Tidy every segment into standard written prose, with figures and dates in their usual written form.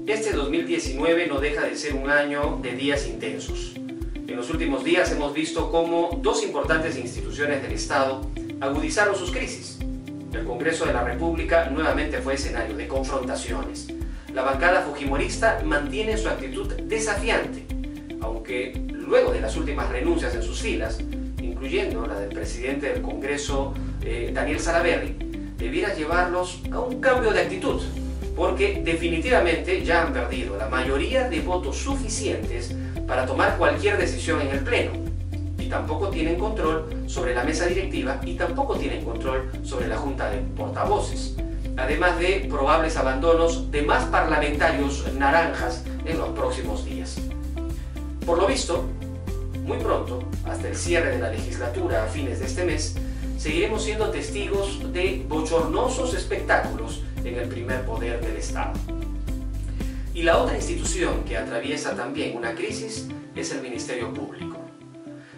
Este 2019 no deja de ser un año de días intensos. En los últimos días hemos visto cómo dos importantes instituciones del Estado agudizaron sus crisis. El Congreso de la República nuevamente fue escenario de confrontaciones. La bancada fujimorista mantiene su actitud desafiante, aunque luego de las últimas renuncias en sus filas, incluyendo la del presidente del Congreso, Daniel Salaverry, debiera llevarlos a un cambio de actitud, porque definitivamente ya han perdido la mayoría de votos suficientes para tomar cualquier decisión en el Pleno, y tampoco tienen control sobre la mesa directiva y tampoco tienen control sobre la Junta de Portavoces, además de probables abandonos de más parlamentarios naranjas en los próximos días. Por lo visto, muy pronto, hasta el cierre de la legislatura a fines de este mes, seguiremos siendo testigos de bochornosos espectáculos en el primer poder del Estado. Y la otra institución que atraviesa también una crisis es el Ministerio Público.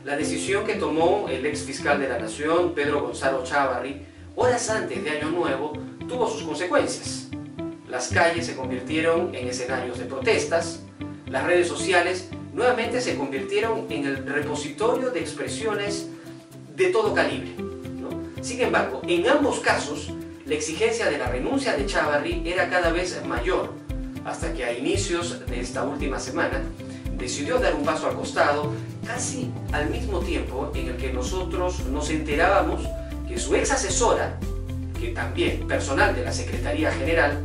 La decisión que tomó el ex fiscal de la Nación, Pedro Gonzalo Chávarri, horas antes de Año Nuevo, tuvo sus consecuencias. Las calles se convirtieron en escenarios de protestas, las redes sociales nuevamente se convirtieron en el repositorio de expresiones de todo calibre, ¿no? Sin embargo, en ambos casos, la exigencia de la renuncia de Chávarri era cada vez mayor, hasta que a inicios de esta última semana decidió dar un paso al costado, casi al mismo tiempo en el que nosotros nos enterábamos que su ex asesora, que también personal de la Secretaría General,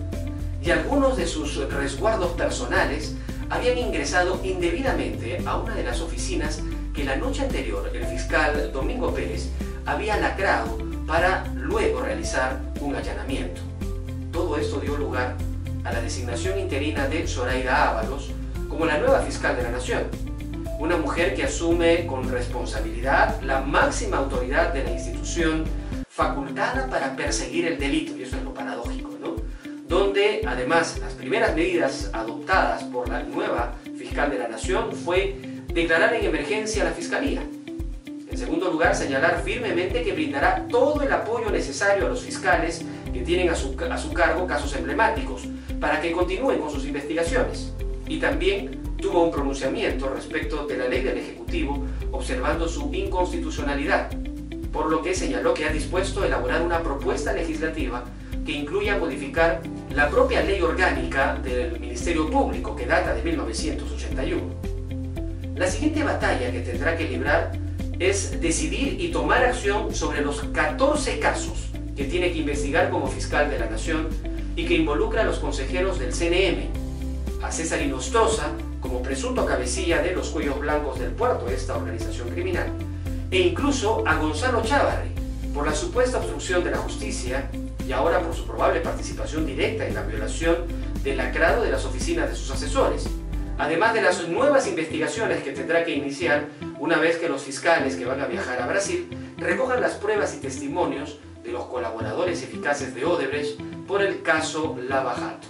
y algunos de sus resguardos personales habían ingresado indebidamente a una de las oficinas que la noche anterior el fiscal Domingo Pérez había lacrado para luego realizar un allanamiento. Todo esto dio lugar a la designación interina de Zoraida Ábalos como la nueva fiscal de la Nación, una mujer que asume con responsabilidad la máxima autoridad de la institución facultada para perseguir el delito, y eso es lo paradójico, ¿no? Donde además las primeras medidas adoptadas por la nueva fiscal de la Nación fue declarar en emergencia a la Fiscalía. En segundo lugar, señalar firmemente que brindará todo el apoyo necesario a los fiscales que tienen a su cargo casos emblemáticos para que continúen con sus investigaciones. Y también tuvo un pronunciamiento respecto de la ley del Ejecutivo, observando su inconstitucionalidad, por lo que señaló que ha dispuesto a elaborar una propuesta legislativa que incluya modificar la propia ley orgánica del Ministerio Público, que data de 1981. La siguiente batalla que tendrá que librar es decidir y tomar acción sobre los 14 casos que tiene que investigar como fiscal de la Nación y que involucra a los consejeros del CNM, a César Inostroza como presunto cabecilla de los cuellos blancos del puerto de esta organización criminal, e incluso a Gonzalo Chávarri por la supuesta obstrucción de la justicia y ahora por su probable participación directa en la violación del lacrado de las oficinas de sus asesores, además de las nuevas investigaciones que tendrá que iniciar una vez que los fiscales que van a viajar a Brasil recojan las pruebas y testimonios de los colaboradores eficaces de Odebrecht por el caso Lava Jato.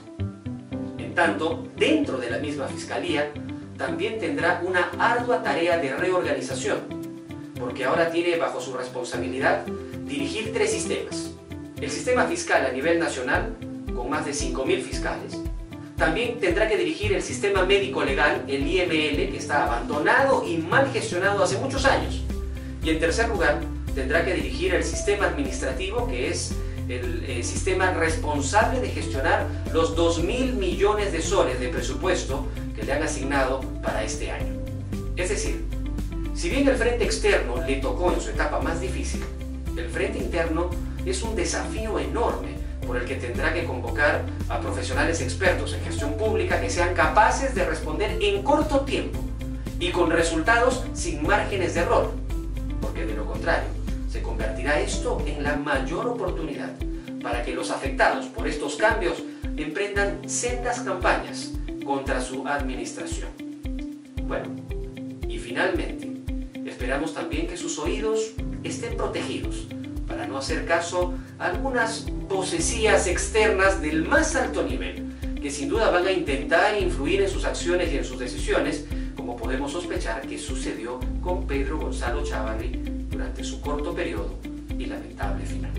En tanto, dentro de la misma Fiscalía también tendrá una ardua tarea de reorganización, porque ahora tiene bajo su responsabilidad dirigir 3 sistemas. El sistema fiscal a nivel nacional, con más de 5.000 fiscales. También tendrá que dirigir el sistema médico legal, el IML, que está abandonado y mal gestionado hace muchos años. Y en tercer lugar, tendrá que dirigir el sistema administrativo, que es el sistema responsable de gestionar los 2.000 millones de soles de presupuesto que le han asignado para este año. Es decir, si bien el frente externo le tocó en su etapa más difícil, el frente interno es un desafío enorme por el que tendrá que convocar a profesionales expertos en gestión pública que sean capaces de responder en corto tiempo y con resultados sin márgenes de error, porque de lo contrario se convertirá esto en la mayor oportunidad para que los afectados por estos cambios emprendan sendas campañas contra su administración. Bueno, y finalmente, esperamos también que sus oídos estén protegidos para no hacer caso a algunas vocecillas externas del más alto nivel, que sin duda van a intentar influir en sus acciones y en sus decisiones, como podemos sospechar que sucedió con Pedro Gonzalo Chávarri durante su corto periodo y lamentable final.